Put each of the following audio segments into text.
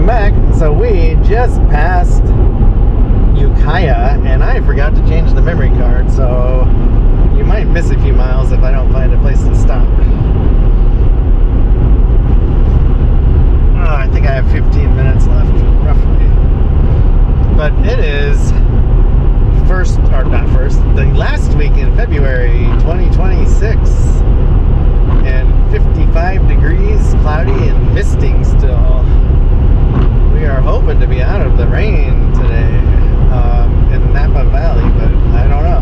back. So we just passed Ukiah, and I forgot to change the memory card, so you might miss a few miles if I don't find a place to stop. I think I have 15 minutes left, roughly. But it is the last week in February 2026, and 55 degrees, cloudy, and misting still. We are hoping to be out of the rain today in Napa Valley, but I don't know.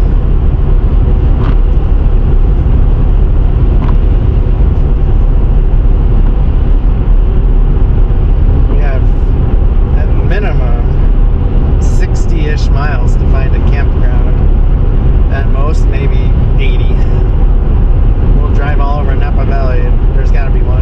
We have at minimum 60-ish miles to find a campground. At most, maybe 80. We'll drive all over Napa Valley, and there's got to be one.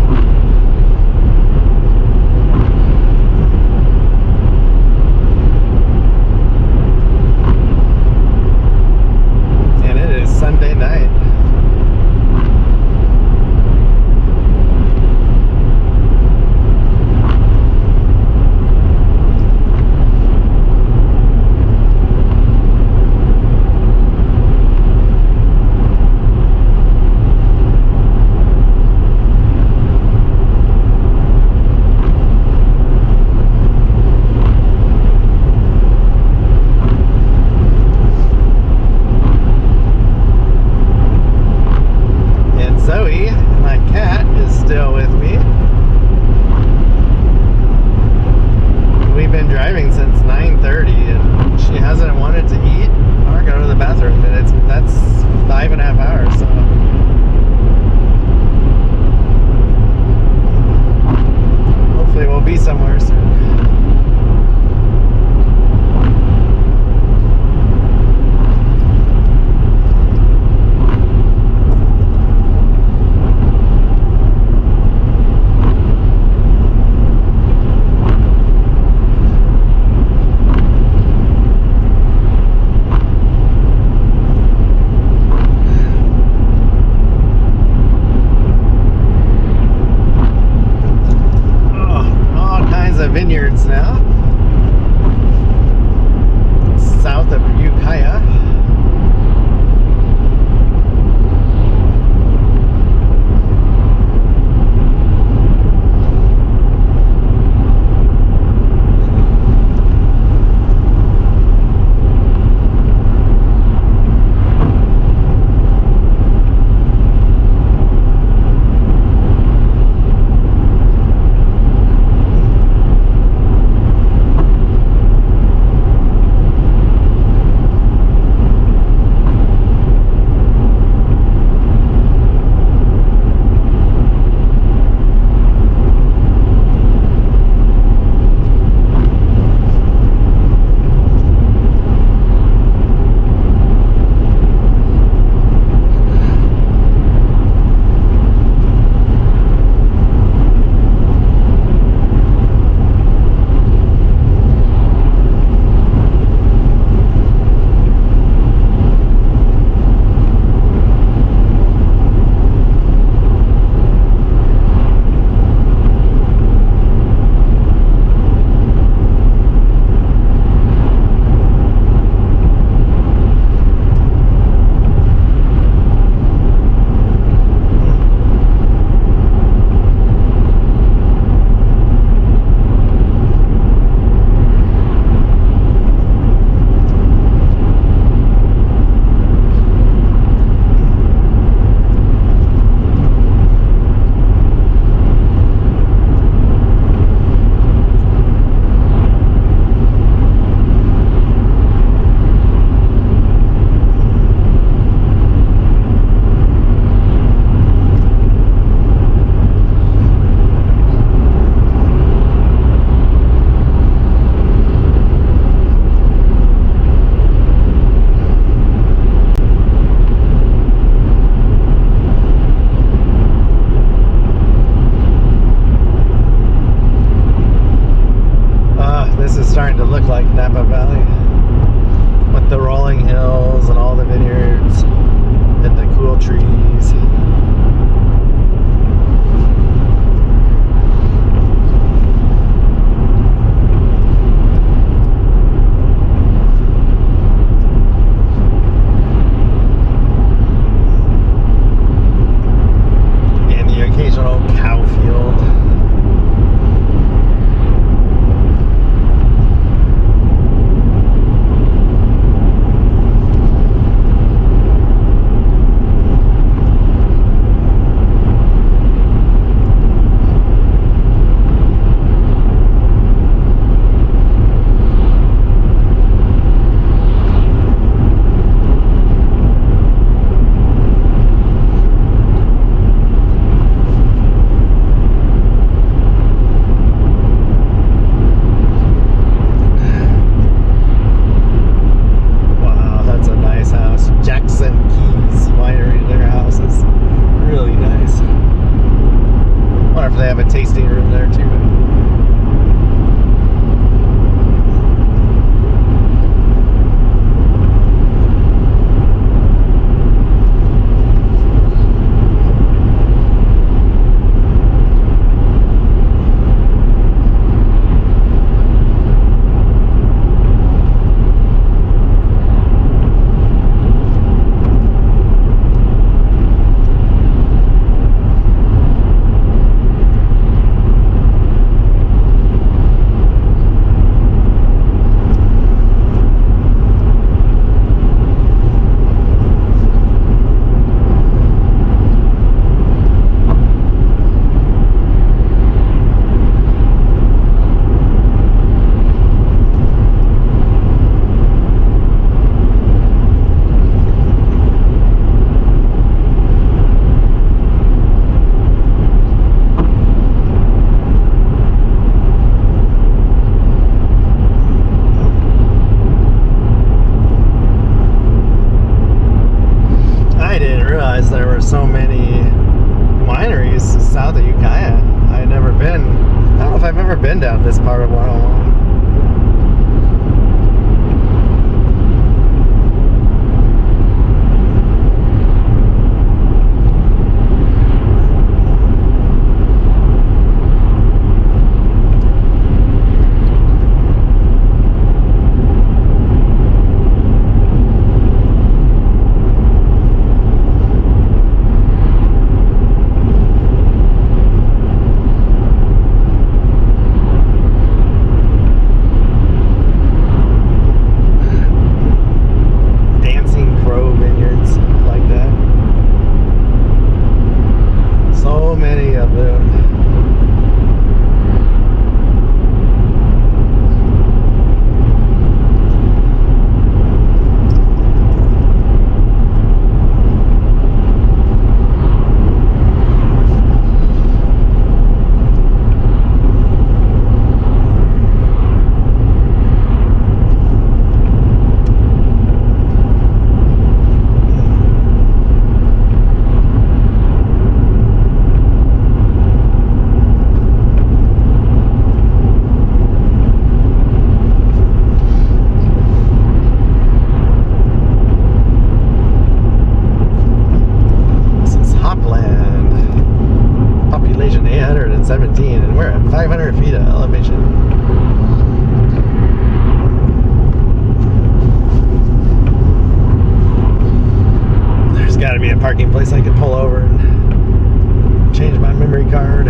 parking place I could pull over and change my memory card.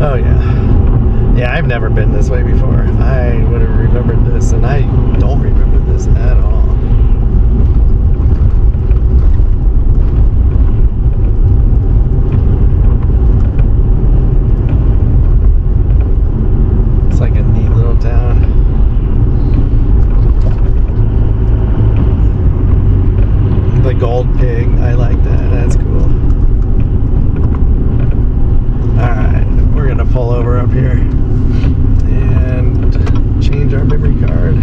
Oh yeah. Yeah, I've never been this way before. I would have remembered this, and I don't remember this at all. It's like a neat little town. The gold pig, I like that. That's cool. Alright, we're gonna pull over up here and change our memory card.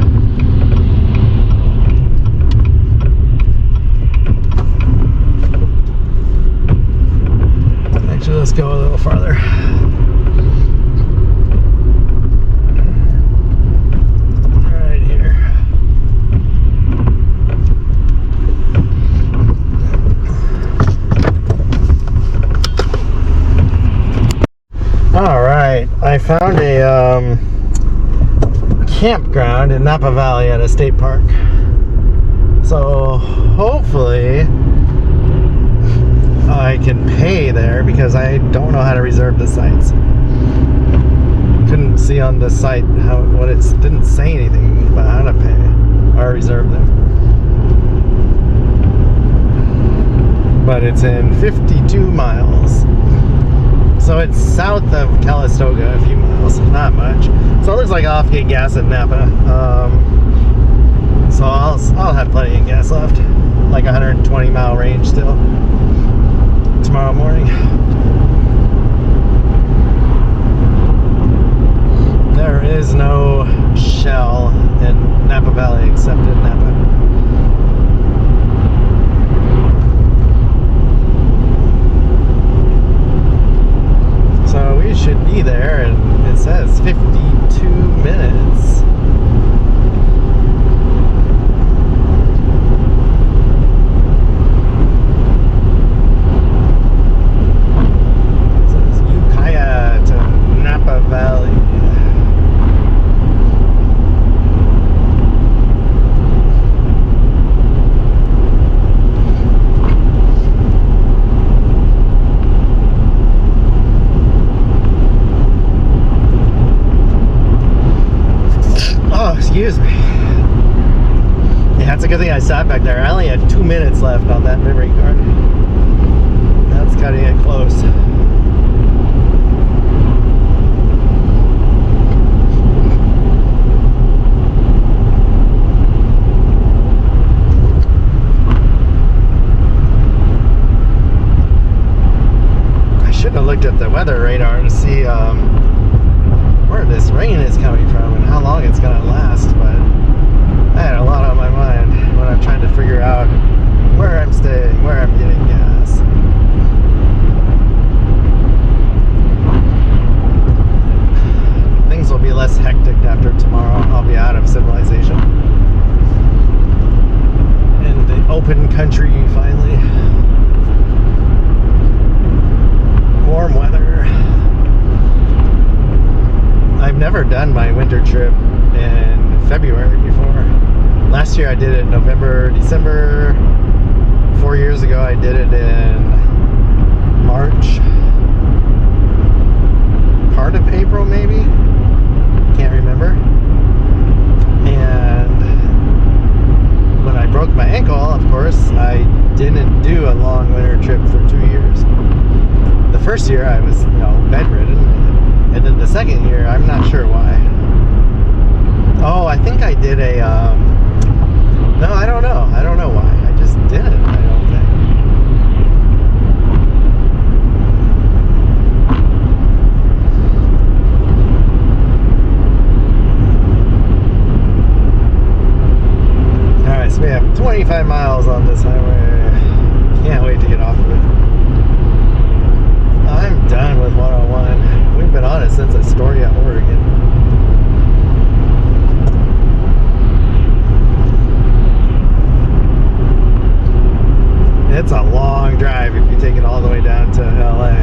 Actually, let's go a little farther. Right here. Alright, I found a campground in Napa Valley at a state park. So hopefully I can pay there because I don't know how to reserve the sites. Couldn't see on the site what it didn't say anything about how to pay or reserve them. But it's in 52 miles. So it's south of Calistoga, a few miles, not much. So it looks like I'll have to get gas in Napa. So I'll have plenty of gas left, like 120 mile range still tomorrow morning. There is no Shell in Napa Valley except in Napa. So we should be there, and it says 52 minutes. It says Ukiah to Napa Valley. Excuse me. Yeah, it's a good thing I sat back there. I only had 2 minutes left on that memory card. That's cutting it close. I should have looked at the weather radar to see where this rain is coming from and how long it's gonna last, but I had a lot on my mind when I'm trying to figure out where I'm staying, where I'm getting gas. Things will be less hectic after tomorrow. I'll be out of civilization in the open country finally. Warm weather. I've never done my winter trip in February before. Last year I did it in November, December. 4 years ago I did it in March. Part of April maybe? Can't remember. And when I broke my ankle, of course, I didn't do a long winter trip for 2 years. The first year I was, bedridden. And then the second year, I'm not sure why. Oh, I think I did a, no, I don't know. I don't know why. I just didn't, I don't think. Alright, so we have 25 miles on this highway. Can't wait to get off of it. I'm done with 101. We've been on it since Astoria, Oregon. It's a long drive if you take it all the way down to LA.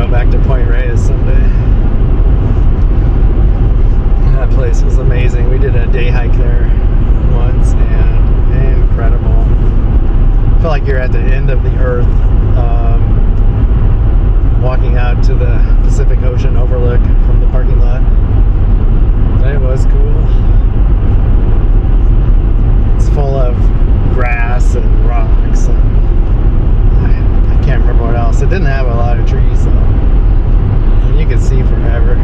go back to Point Reyes someday. That place was amazing. We did a day hike there once, and incredible. I feel like you're at the end of the earth, walking out to the Pacific Ocean overlook from the parking lot. It was cool. It's full of grass and rocks, and I can't remember what else. It didn't have a lot of trees, though, and you could see forever.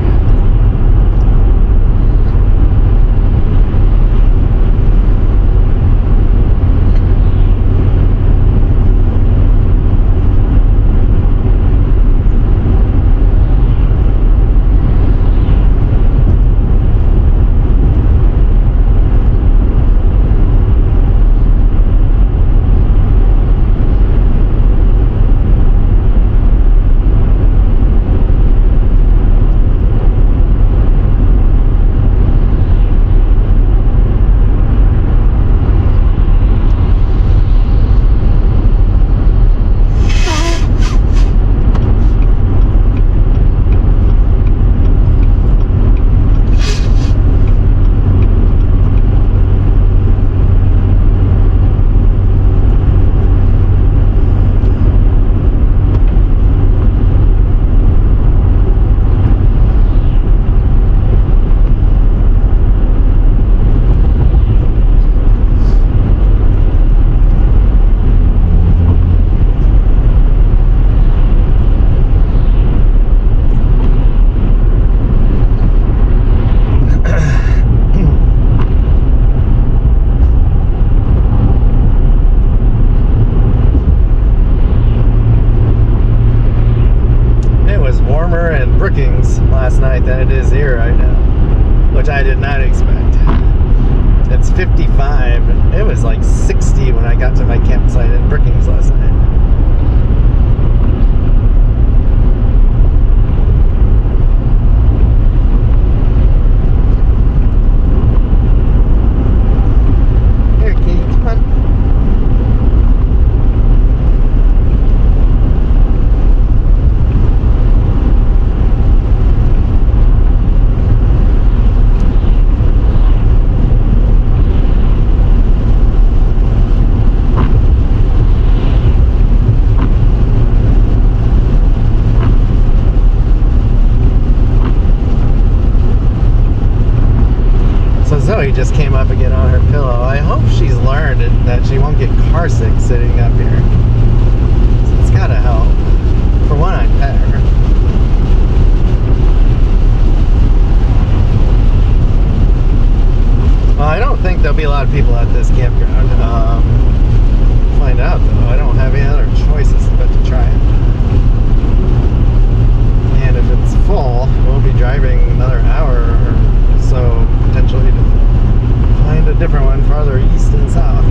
Last night than it is here right now, which I did not expect. It's 55. It was like 60 when I got to my campsite in Brookings last night. Here, kitty, come on. Zoe just came up again on her pillow. I hope she's learned that she won't get car sick sitting up here. So it's gotta help. For one, I pet her. Well, I don't think there'll be a lot of people at this campground. Find out though. I don't have any other choices but to try it. And if it's full, we'll be driving another hour or so potentially to find a different one farther east and south.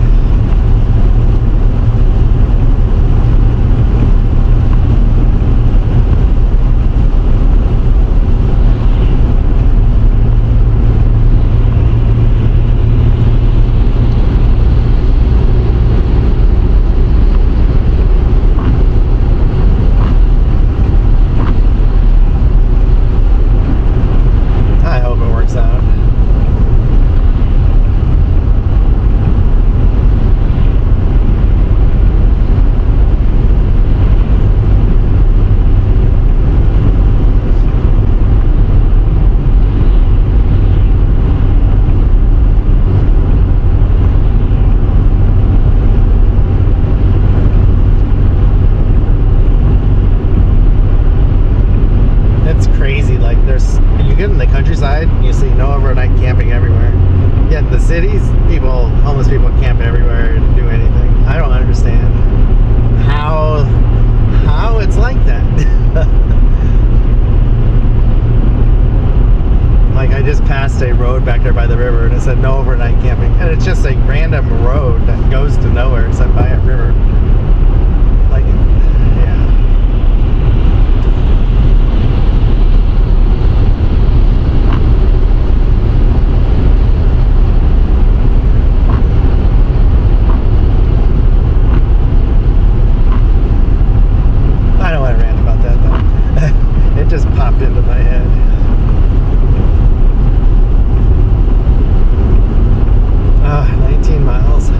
I hope it works out. You get in the countryside, you see no overnight camping everywhere. Yet in the cities, homeless people camp everywhere and do anything. I don't understand how it's like that. Like I just passed a road back there by the river and it said no overnight camping, and it's just a random road that goes to nowhere except by a river. Like, yeah. I don't want to rant about that though. popped into my head. 19 miles.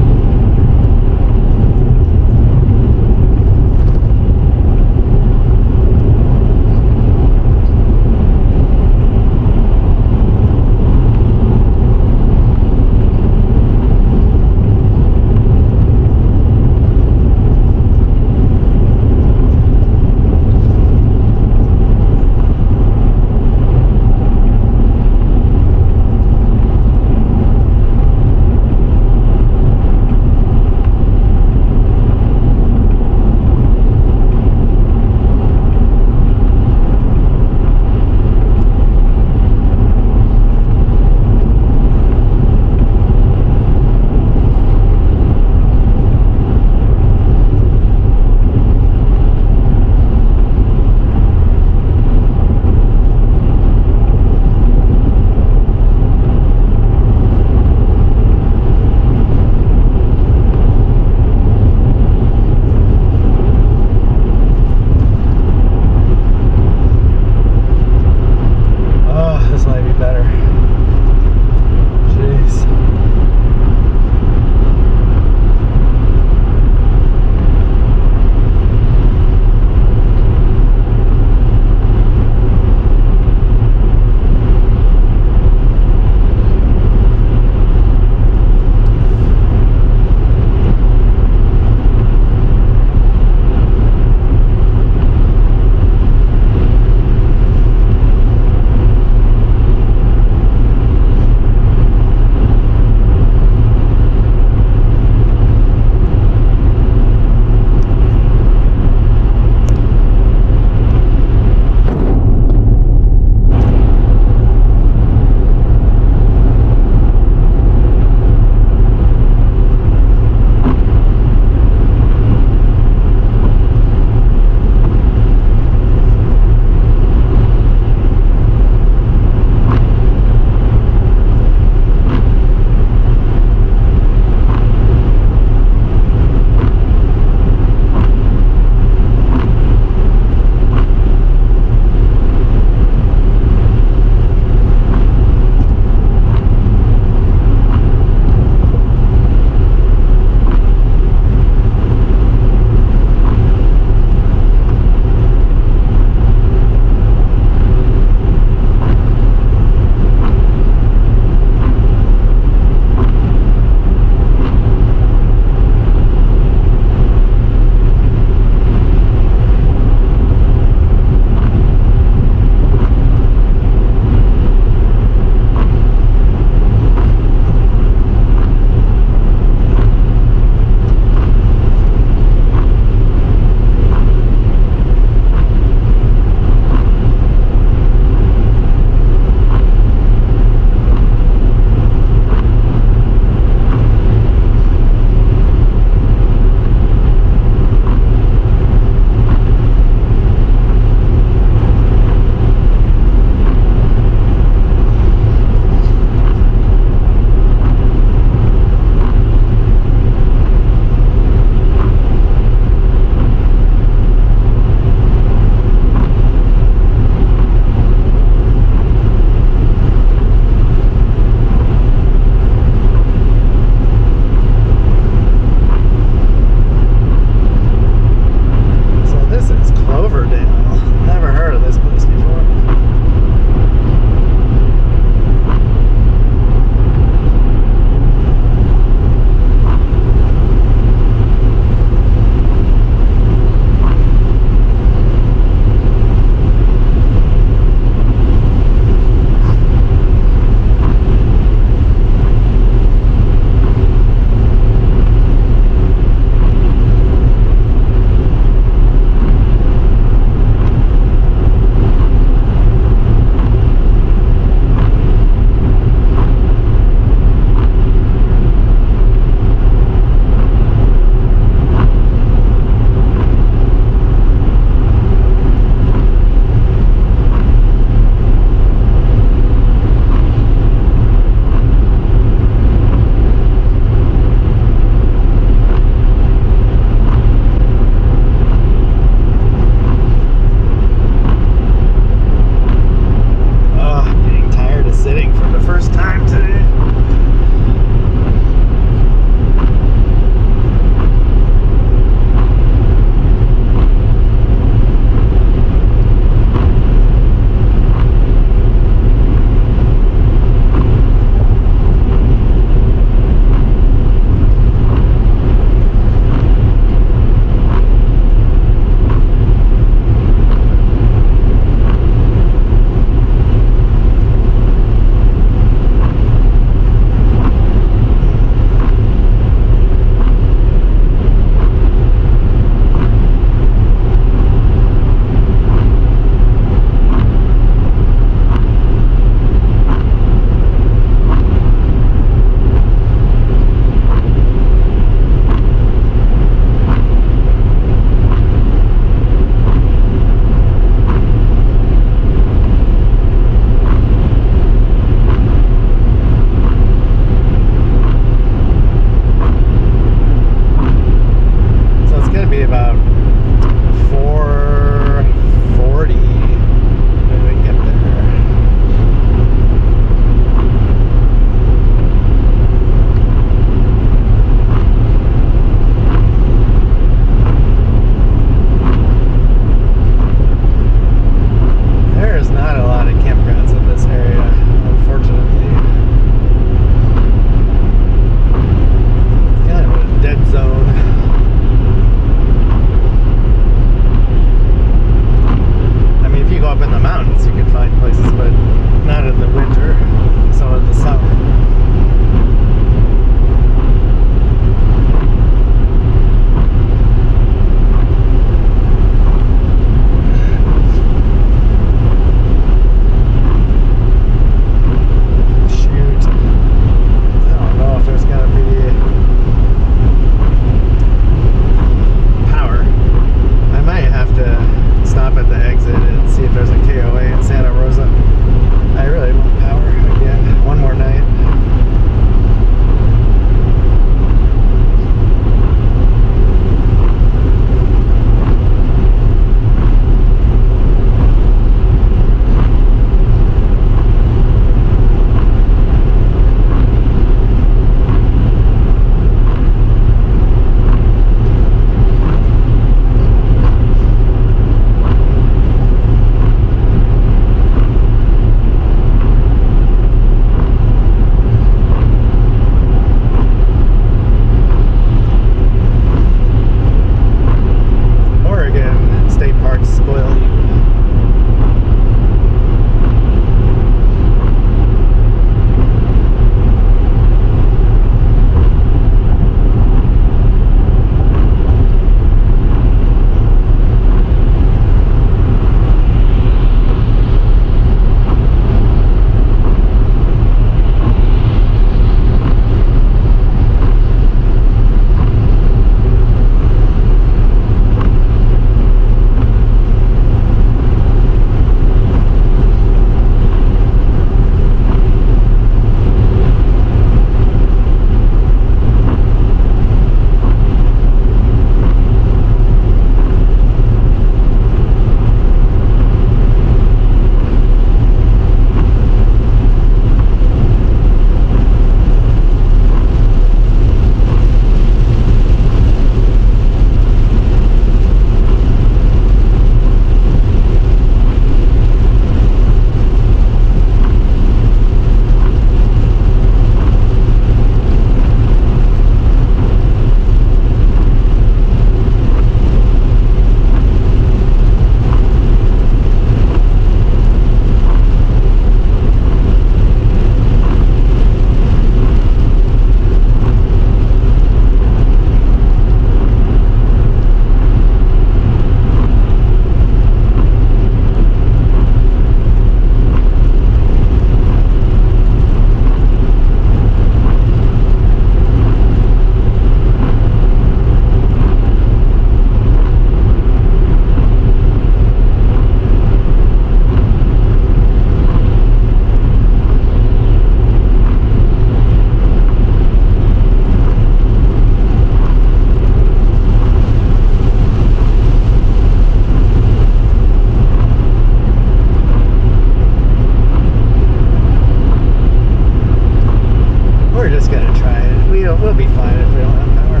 We'll be fine if we don't have power.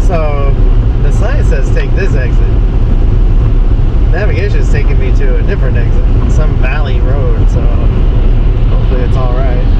So the sign says take this exit. Navigation is taking me to a different exit, some valley road, so hopefully it's alright.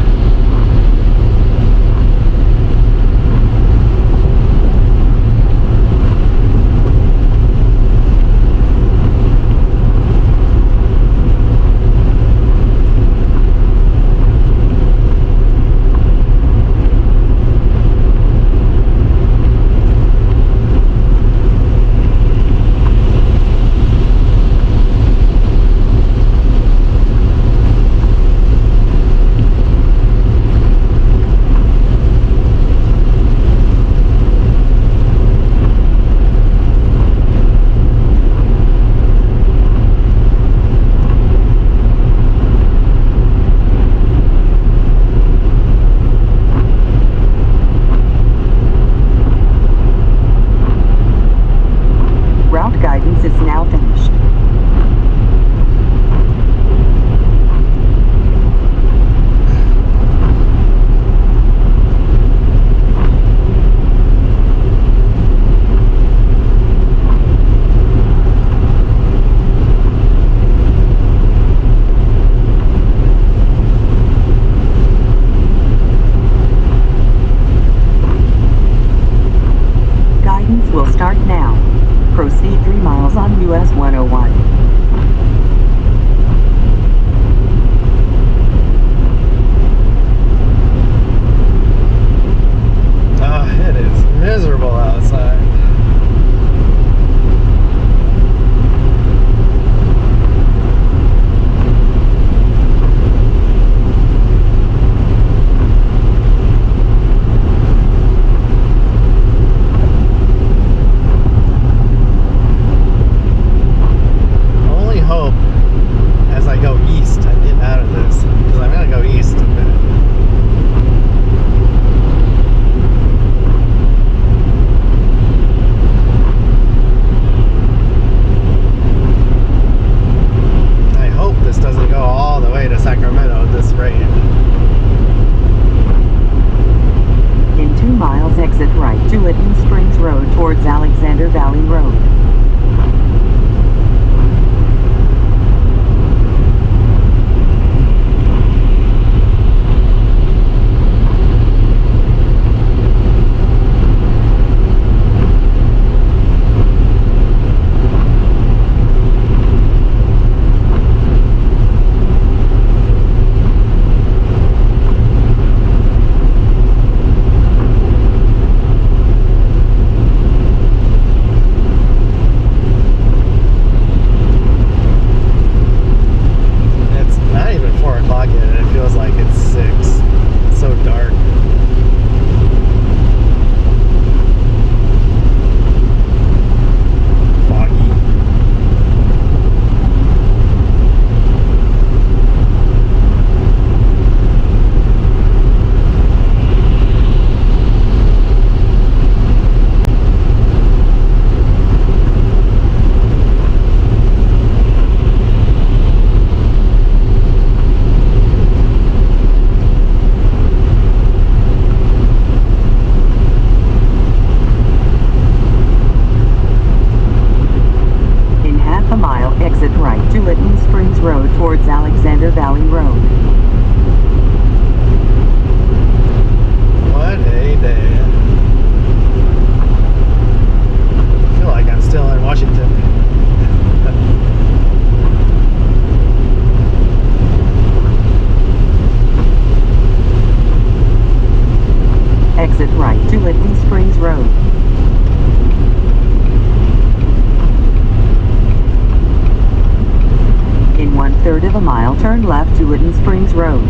turn left to Lytton Springs Road.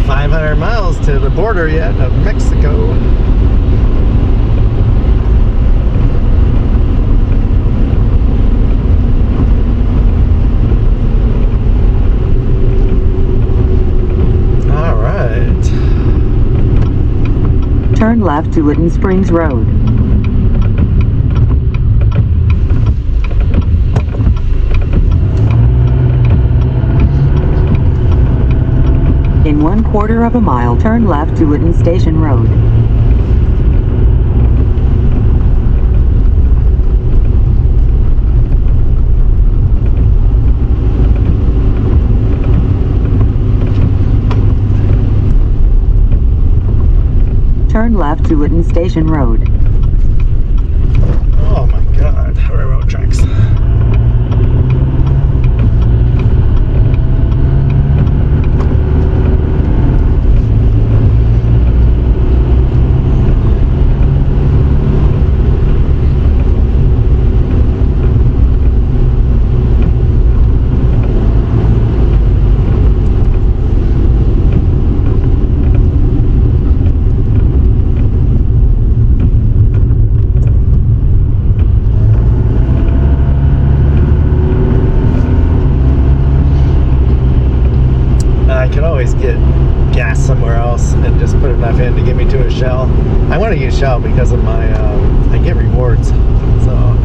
500 miles to the border yet of Mexico. All right. Turn left to Lytton Springs Road. In 1/4 of a mile, turn left to Witten Station Road. Turn left to Witten Station Road. Oh my god, railroad tracks. I could always get gas somewhere else and just put enough in to get me to a Shell. I want to use Shell because of my, I get rewards, so.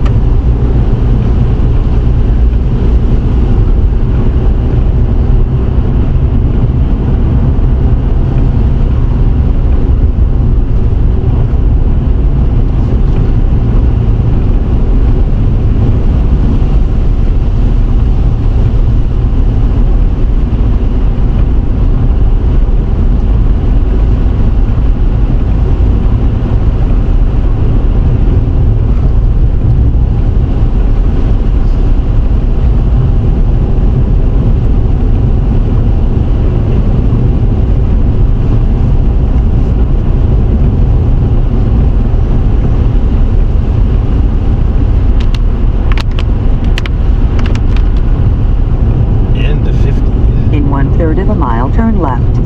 In 1/3 of a mile, turn left.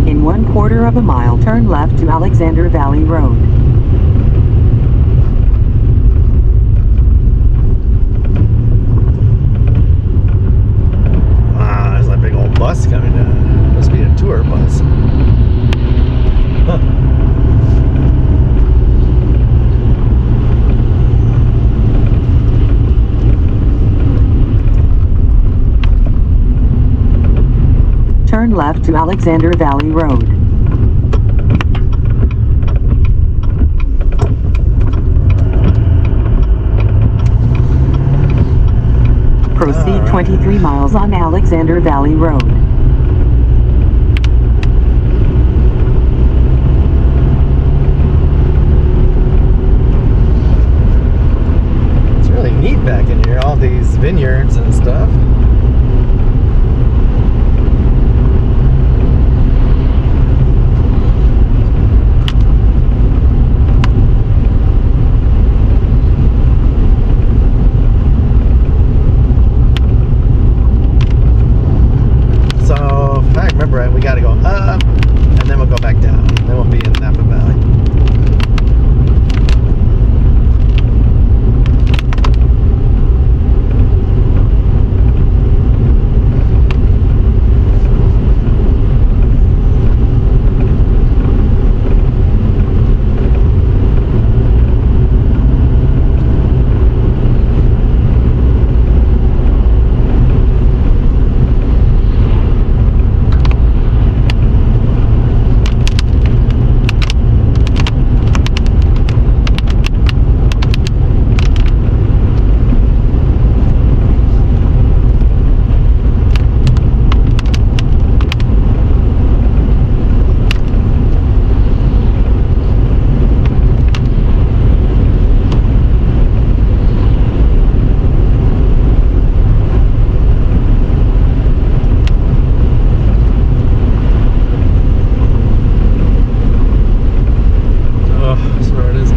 In 1/4 of a mile, turn left to Alexander Valley Road. Wow, there's that big old bus coming down. Must be a tour bus. Huh. Turn left to Alexander Valley Road. Proceed 23 miles on Alexander Valley Road. It's really neat back in here, all these vineyards and stuff. We got to go up, and then we'll go back down. Then we'll be in Napa Valley.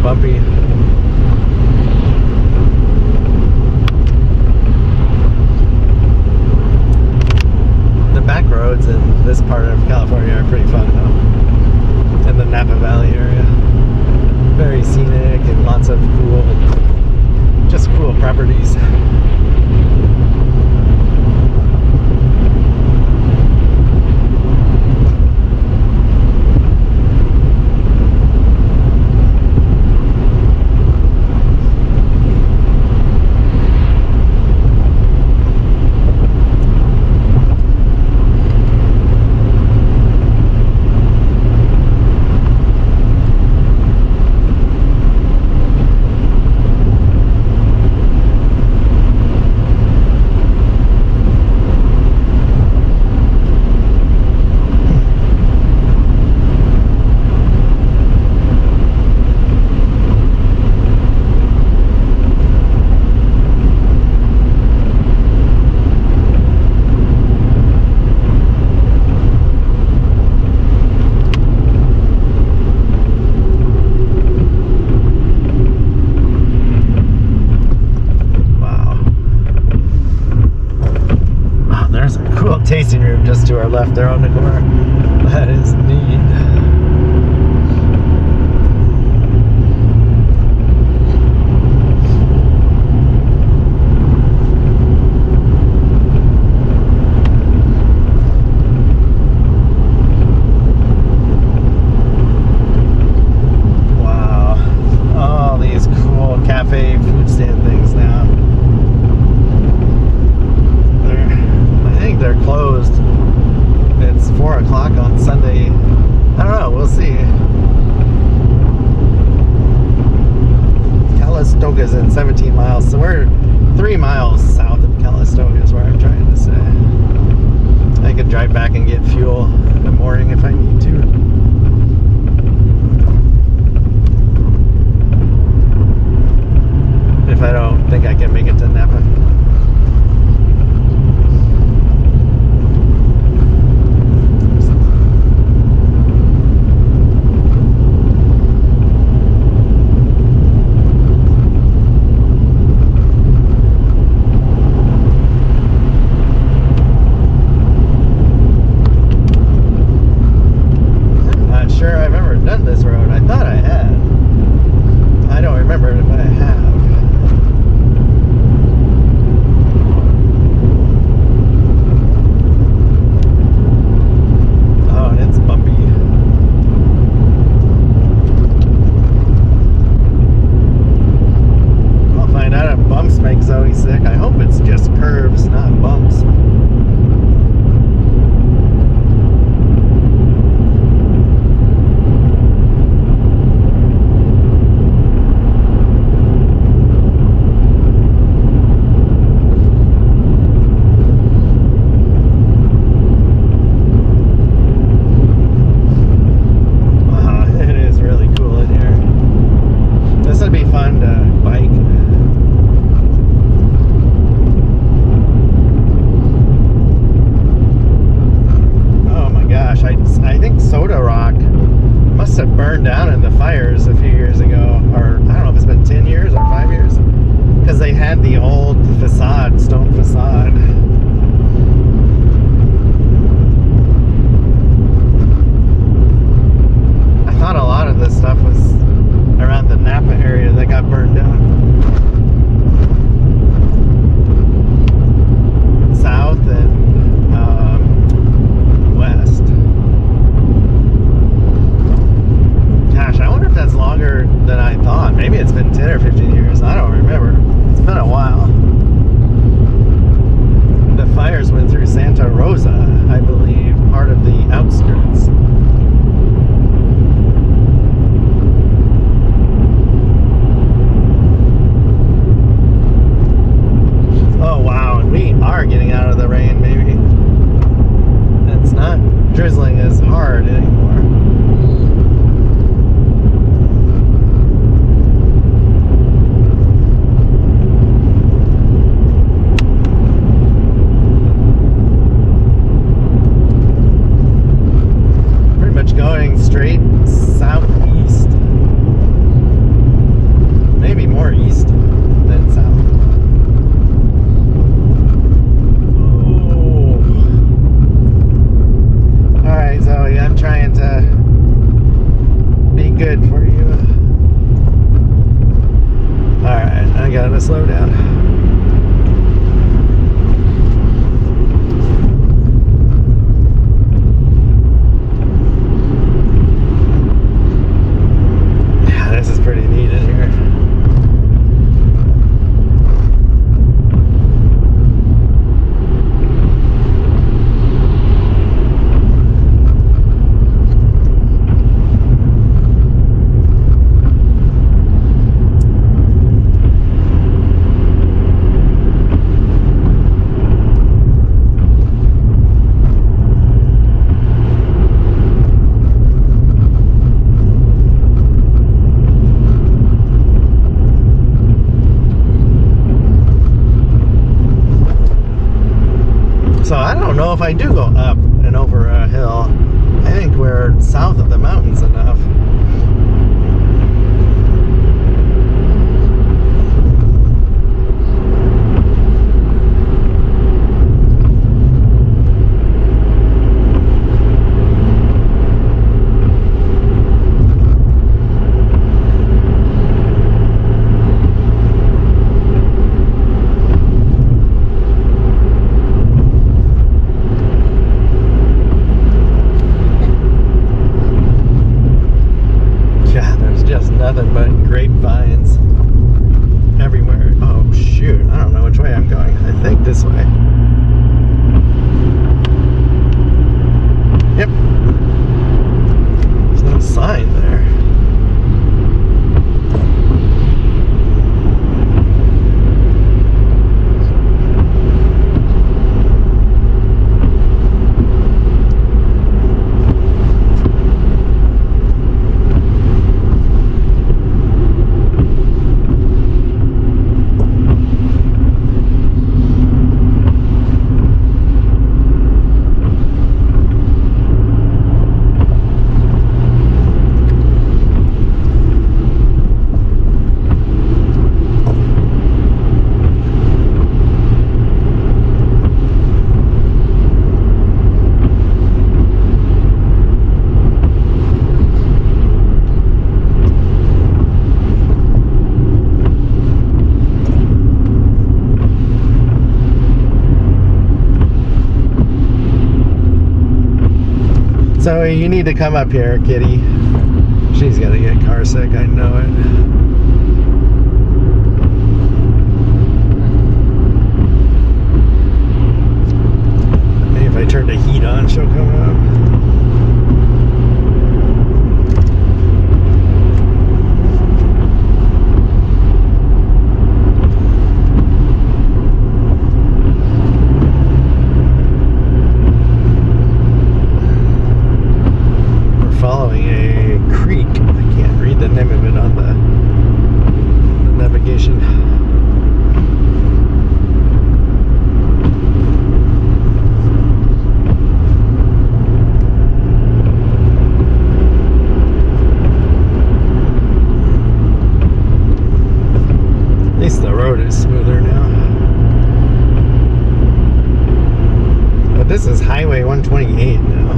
bumpy. The back roads in this part of California are pretty fun though. In the Napa Valley area. Very scenic and lots of cool, just cool properties. left their own decor. That is neat. Cafe food stand things now. I think they're closed. It's 4 o'clock on Sunday. I don't know, we'll see. Calistoga's in 17 miles, so we're 3 miles south of Calistoga is where I'm trying to say. I could drive back and get fuel in the morning if I need to. If I don't think I can make it to Napa. I'm not sure I've ever done this road. I thought I had. I don't remember if I have. Make Zoe sick. I hope it's just curves, not bumps. Wow, it is really cool in here. This would be fun to bike. I think Soda Rock must have burned down in the fires a few years ago, or I don't know if it's been 10 years or 5 years, because they had the old facade, stone facade. I thought a lot of this stuff was around the Napa area that got burned down. South and west. Gosh, I wonder if that's longer than I thought. Maybe it's been 10 or 15 years. I don't remember. It's been a while. The fires went through Santa Rosa, I believe, part of the outskirts. Oh wow, and we are getting out of the rain, maybe. It's not drizzling as hard anymore. Pretty much going straight southeast. Maybe more east than south. Alright, Zoe, I'm trying to be good for you. Alright, I gotta slow down. Yeah, this is pretty neat in here. So I don't know if I do go up and over a hill. I think we're south of the mountains enough. So you need to come up here, kitty. She's gonna get car sick, I know it. Maybe if I turn the heat on, she'll come up. Following a creek. I can't read the name of it on the navigation. At least the road is smoother now. But this is Highway 128 now.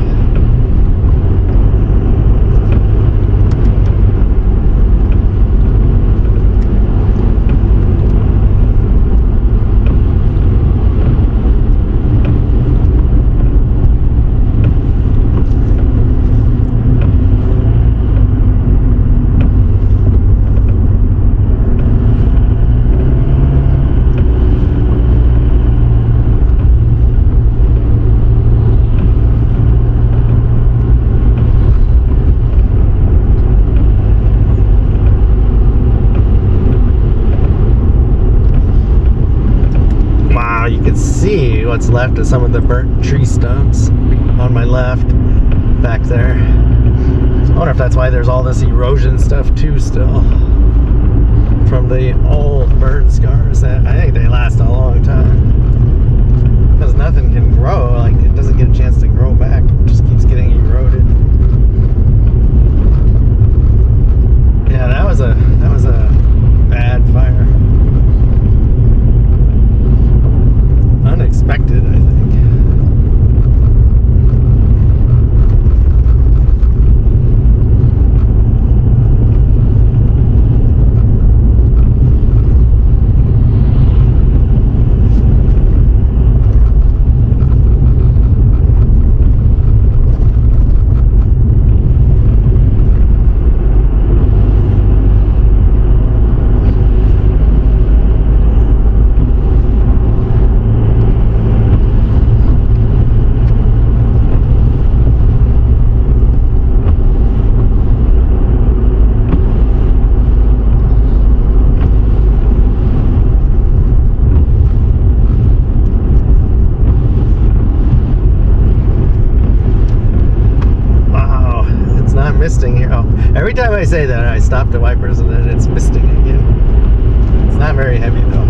See what's left of some of the burnt tree stumps on my left back there. I wonder if that's why there's all this erosion stuff too still from the old burn scars. That I think they last a long time because nothing can grow, like it doesn't get a chance to grow back, it just keeps getting eroded. Yeah, that was a bad fire. Unexpected, I think. Misting here. Oh, every time I say that, I stop the wipers and then it's misting again. It's not very heavy though.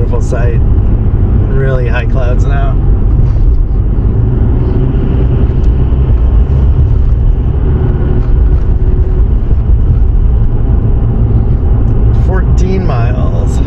beautiful sight. Really high clouds now. Miles.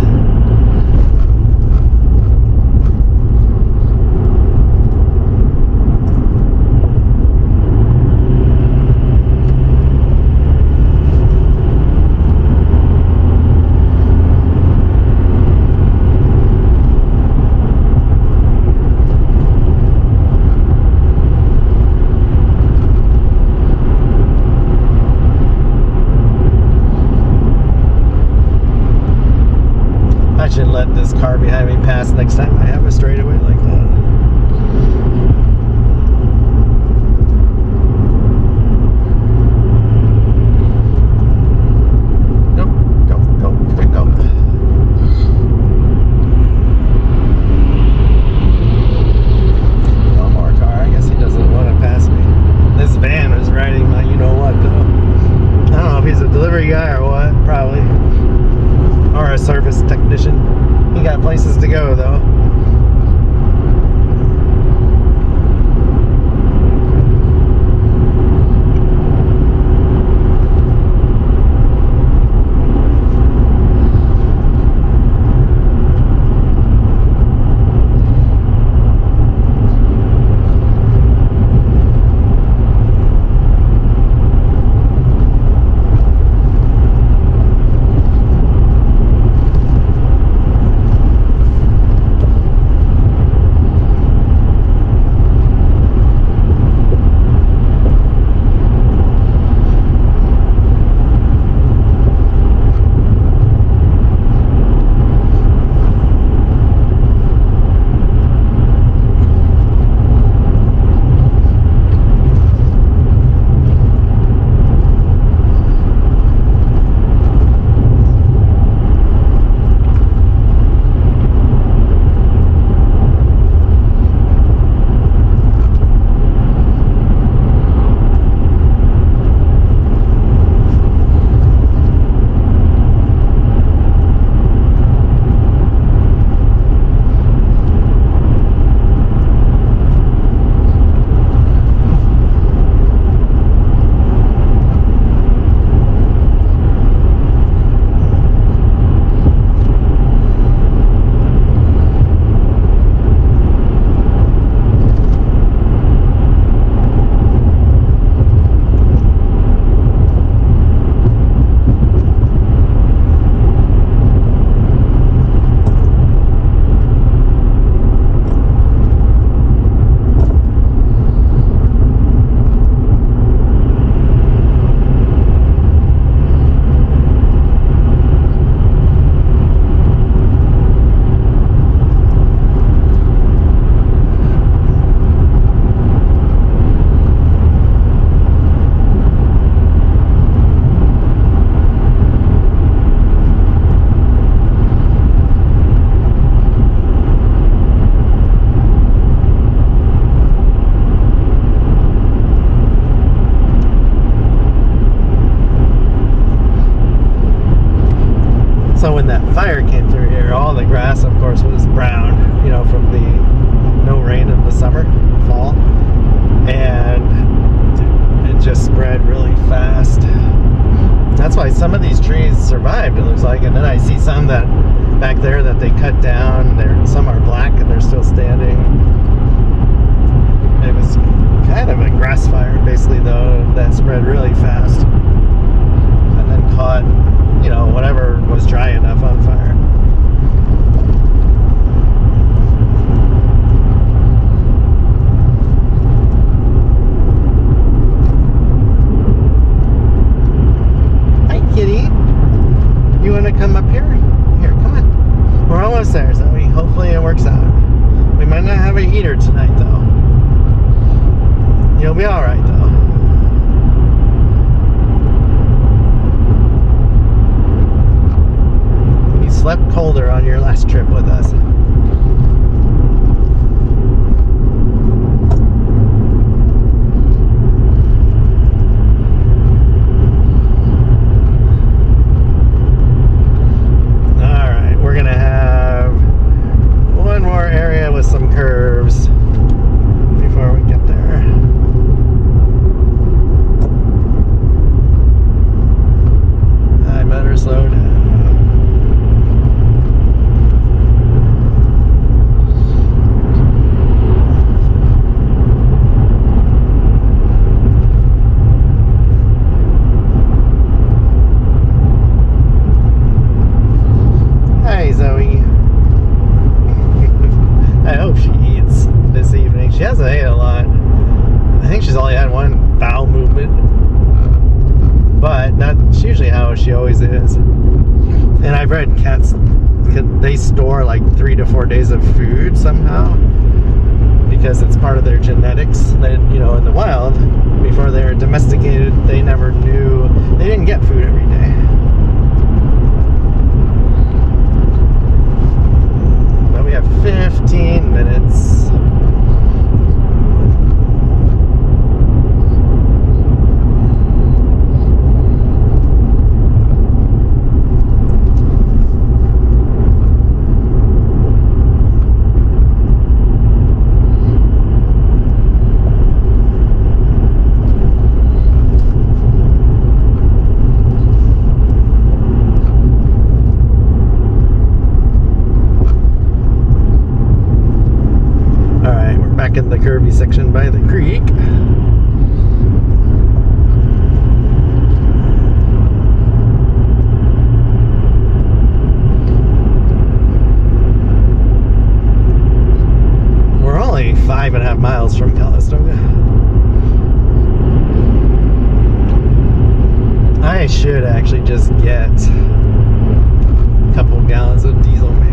Should let this car behind me pass next time I have a straightaway like that. Go. One more car. I guess he doesn't want to pass me. This van is riding my you-know-what, though. I don't know if he's a delivery guy or what. Probably. Or a service technician. He got places to go, though. So when that fire came through here, all the grass, of course, was brown, you know, from the no rain in the summer, fall. And it just spread really fast. That's why some of these trees survived, it looks like. And then I see some that back there that they cut down. Some are black and they're still standing. It was kind of a grass fire, basically, though, that spread really fast. And then caught, you know, whatever was dry enough on fire. Hi, kitty. You want to come up here? Here, come on. We're almost there, so hopefully it works out. We might not have a heater tonight, though. You'll be all right, though. Slept colder on your last trip with us. Alright, we're gonna have read cats, they store like 3 to 4 days of food somehow because it's part of their genetics. They, you know, in the wild, before they were domesticated, they never knew, they didn't get food every day. But we have 15 minutes. In the curvy section by the creek. We're only 5.5 miles from Calistoga. I should actually just get a couple gallons of diesel maybe.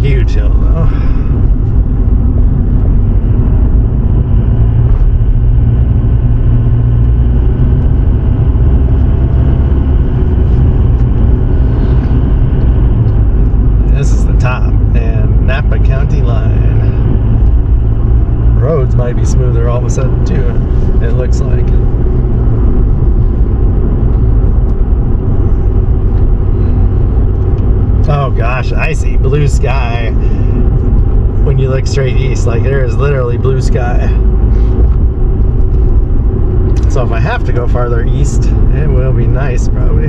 Huge hill though. This is the top and Napa County line. Roads might be smoother all of a sudden too, it looks like. Oh gosh, I see blue sky when you look straight east. Like there is literally blue sky. So if I have to go farther east, it will be nice probably.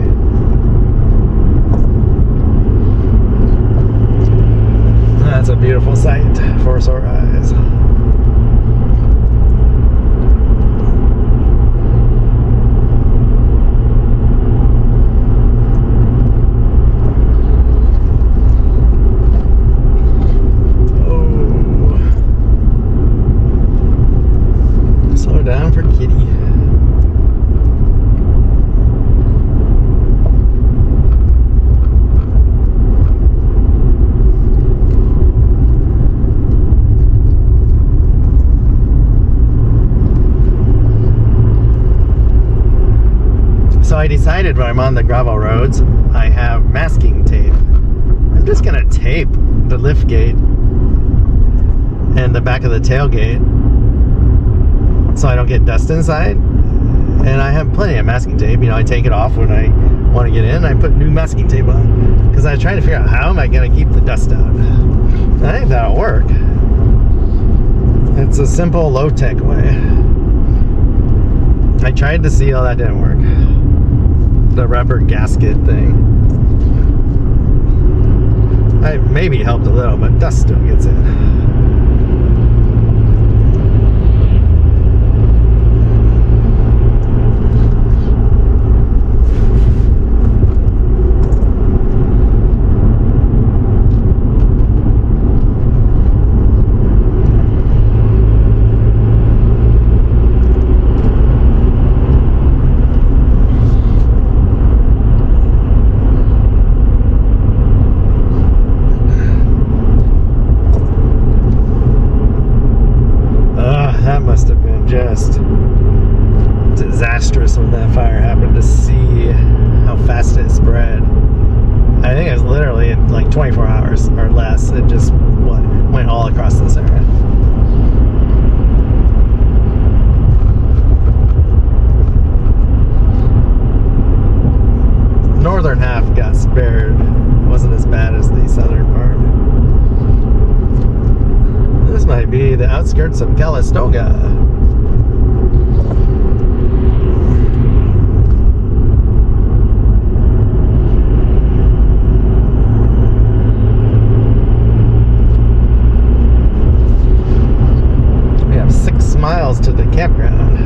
That's a beautiful sight for sore eyes. Down for kitty. So I decided when I'm on the gravel roads, I have masking tape. I'm just gonna tape the lift gate and the back of the tailgate so I don't get dust inside. And I have plenty of masking tape. You know, I take it off when I want to get in. I put new masking tape on because I was trying to figure out how am I going to keep the dust out. I think that'll work. It's a simple low-tech way. I tried to seal, that didn't work. The rubber gasket thing. I maybe helped a little, but dust still gets in. outskirts of Calistoga. We have 6 miles to the campground.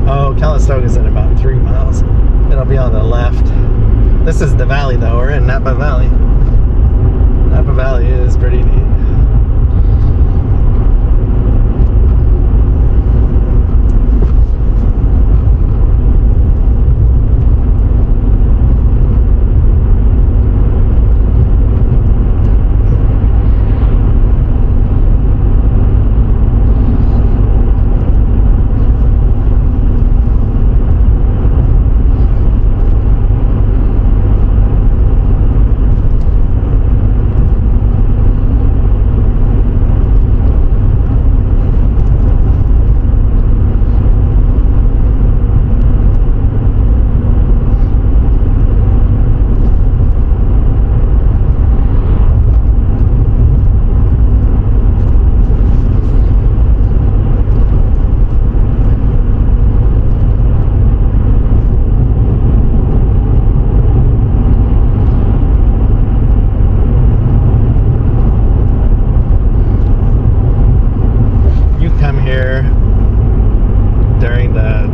Oh, Calistoga's in about 3 miles. It'll be on the left. This is the valley, though. We're in Napa Valley. Napa Valley is pretty neat.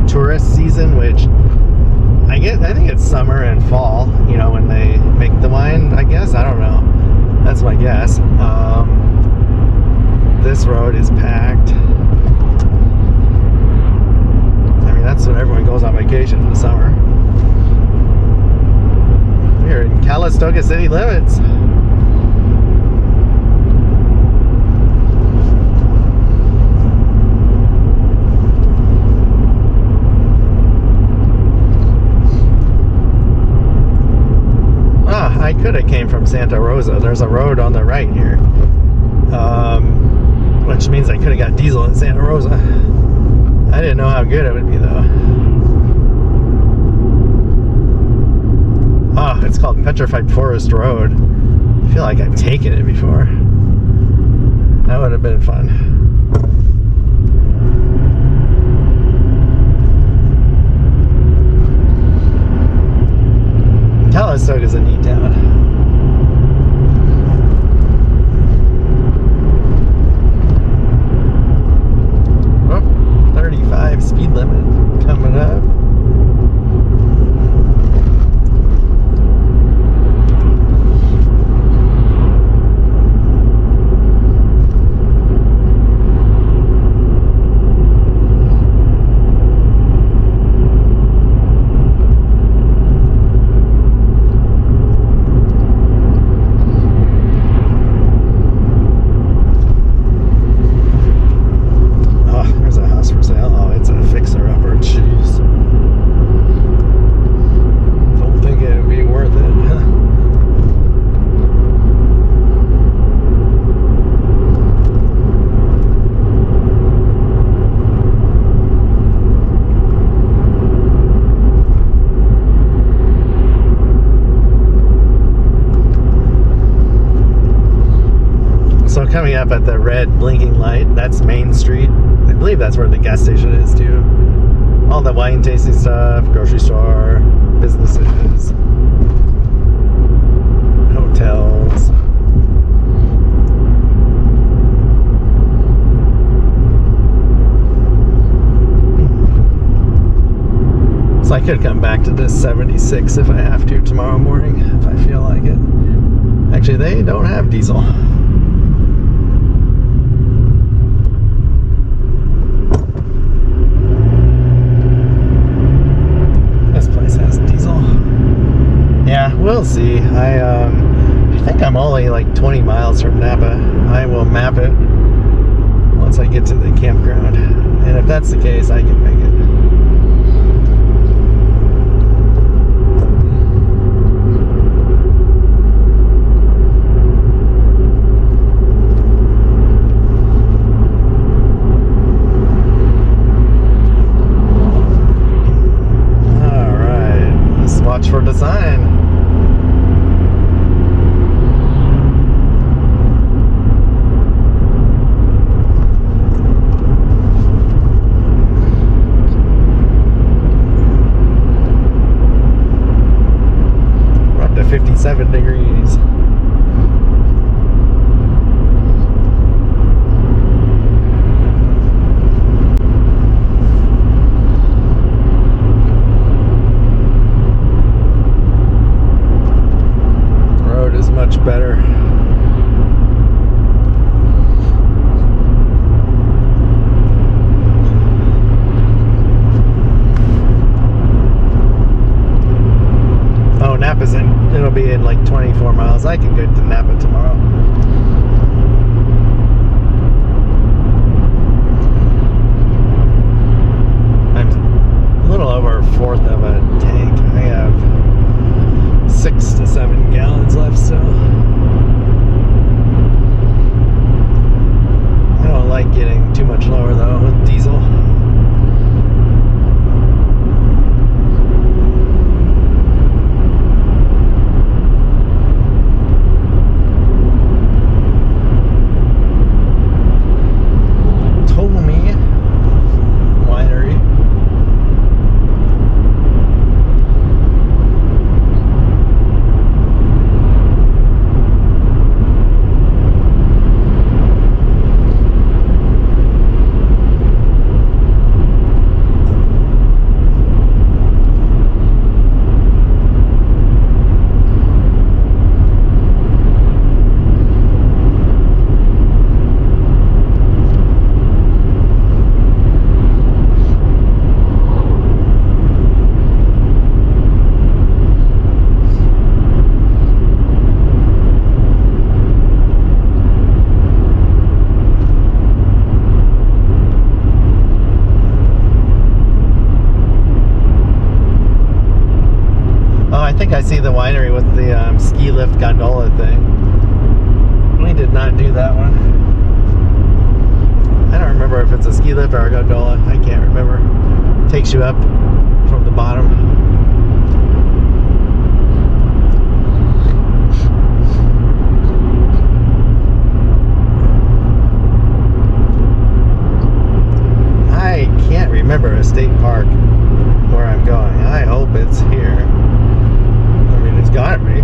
Tourist season, which I think it's summer and fall, you know, when they make the wine, I guess. I don't know. That's my guess. This road is packed. I mean, that's when everyone goes on vacation in the summer. We're in Calistoga city limits. I could have came from Santa Rosa. There's a road on the right here, which means I could have got diesel in Santa Rosa. I didn't know how good it would be, though. Oh, it's called Petrified Forest Road. I feel like I've taken it before. That would have been fun. Calistoga's a neat town. Oh, 35 speed limit coming up. Coming up at the red blinking light, that's Main Street. I believe that's where the gas station is too. All the wine tasting stuff, grocery store, businesses, hotels. So I could come back to this 76 if I have to tomorrow morning, if I feel like it. Actually, they don't have diesel. Yeah, we'll see. I think I'm only like 20 miles from Napa. I will map it once I get to the campground. And if that's the case, I can make it. Watch for design. 57 degrees. Road is much better. Napa's in. It'll be in like 24 miles. I can go to Napa tomorrow. I'm a little over a fourth of a tank. I have 6 to 7 gallons left still. I don't like getting too much lower though with diesel. I think I see the winery with the ski lift gondola thing. We did not do that one. I don't remember if it's a ski lift or a gondola. I can't remember. It takes you up from the bottom. I can't remember a state park where I'm going. I hope it's here. I mean, it's gotta be.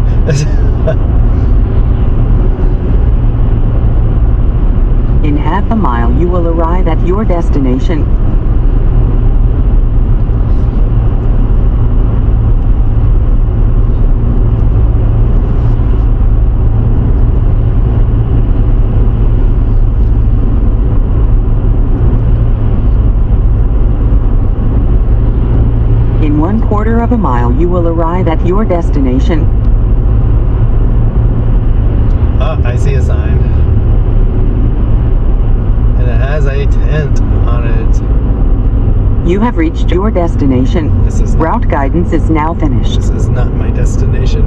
In half a mile, you will arrive at your destination. In 1/4 of a mile, you will arrive at your destination. Oh, I see a sign. And it has a tent on it. You have reached your destination. This is Route guidance is now finished. This is not my destination.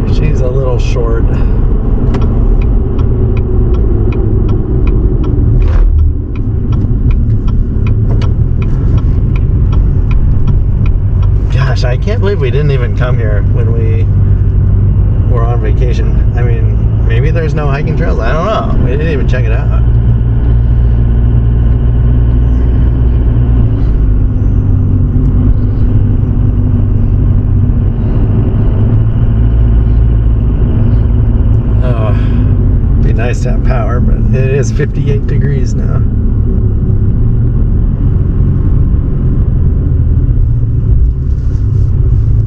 She's a little short. Gosh, I can't believe we didn't even come here when we were on vacation. I mean, maybe there's no hiking trails. I don't know. We didn't even check it out. Oh, be nice to have power, but it is 58 degrees now.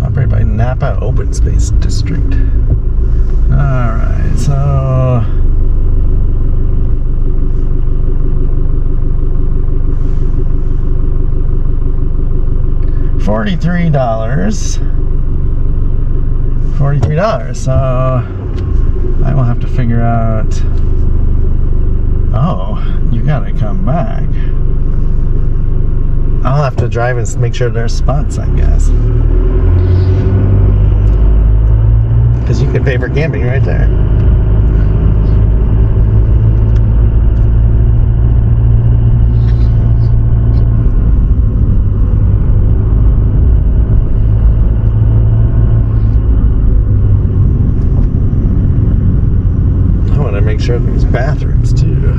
Operated by Napa Open Space District. Alright, so $43. So I will have to figure out. Oh, you gotta come back. I'll have to drive and make sure there's spots, I guess. Because you could pay for camping right there. I want to make sure there's bathrooms too.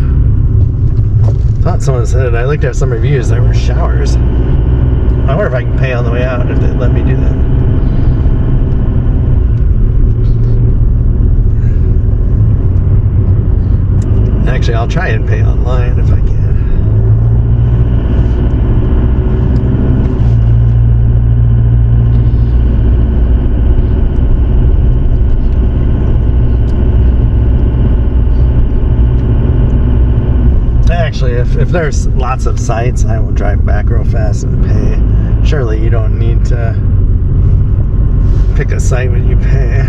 Thought someone said, I looked at some reviews, there were showers. I wonder if I can pay on the way out if they let me do that. I'll try and pay online if I can. Actually, if there's lots of sites, I will drive back real fast and pay. Surely you don't need to pick a site when you pay.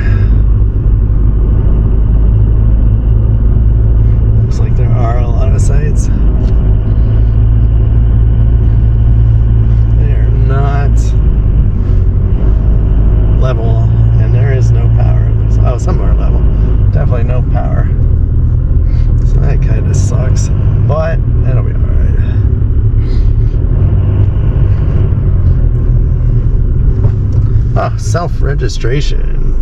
Looks like there are a lot of sites. They are not level, and there is no power. Oh, some are level. Definitely no power. So that kind of sucks, but it'll be alright. Oh, self-registration.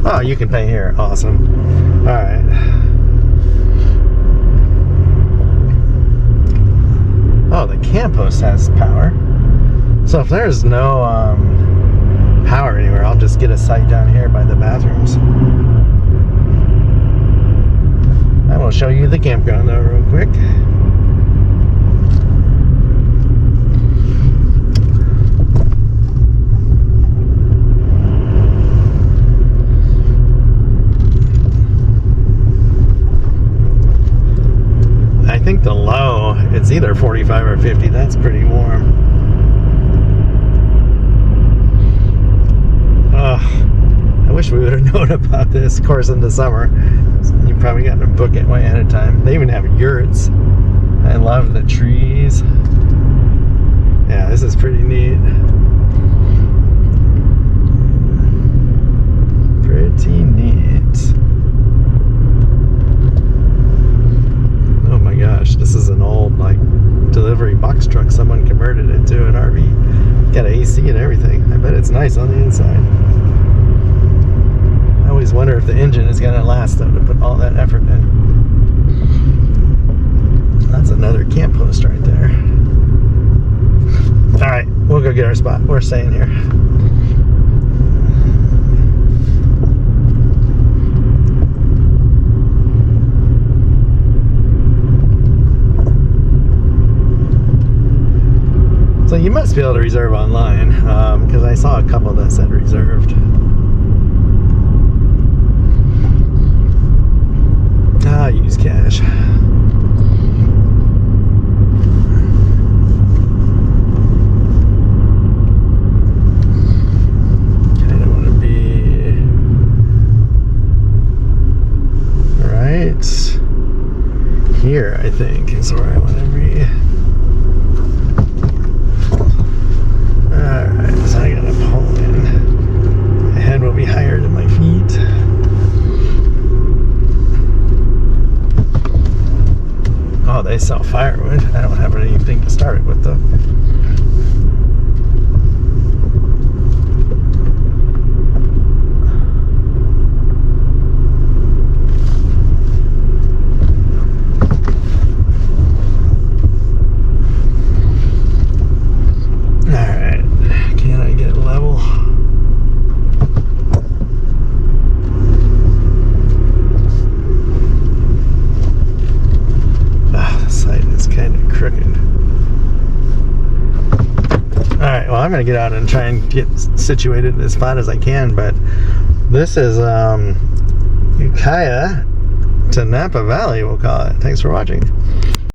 Oh, you can pay here. Awesome. Alright. Oh, the camp host has power. So if there's no power anywhere, I'll just get a site down here by the bathrooms. I will show you the campground though real quick. I think the low, it's either 45 or 50. That's pretty warm. I wish we would have known about this course in the summer. You probably got to book it way ahead of time. They even have yurts. I love the trees. Yeah, this is pretty neat. Pretty neat. Oh my gosh, this is an old like delivery box truck. Someone converted it to an RV. Got AC and everything. I bet it's nice on the inside. I always wonder if the engine is going to last though to put all that effort in. That's another camp post right there. Alright, we'll go get our spot. We're staying here. So you must be able to reserve online, because I saw a couple that said reserved. Use cash. Kind of want to be right here, I think, is where I want to be. Alright, so I gotta pull in. My head will be higher than my feet. Oh, they sell firewood. I don't have anything to start it with though. Alright, can I get level? Alright, well I'm going to get out and try and get situated as flat as I can, but this is Ukiah to Napa Valley, we'll call it. Thanks for watching.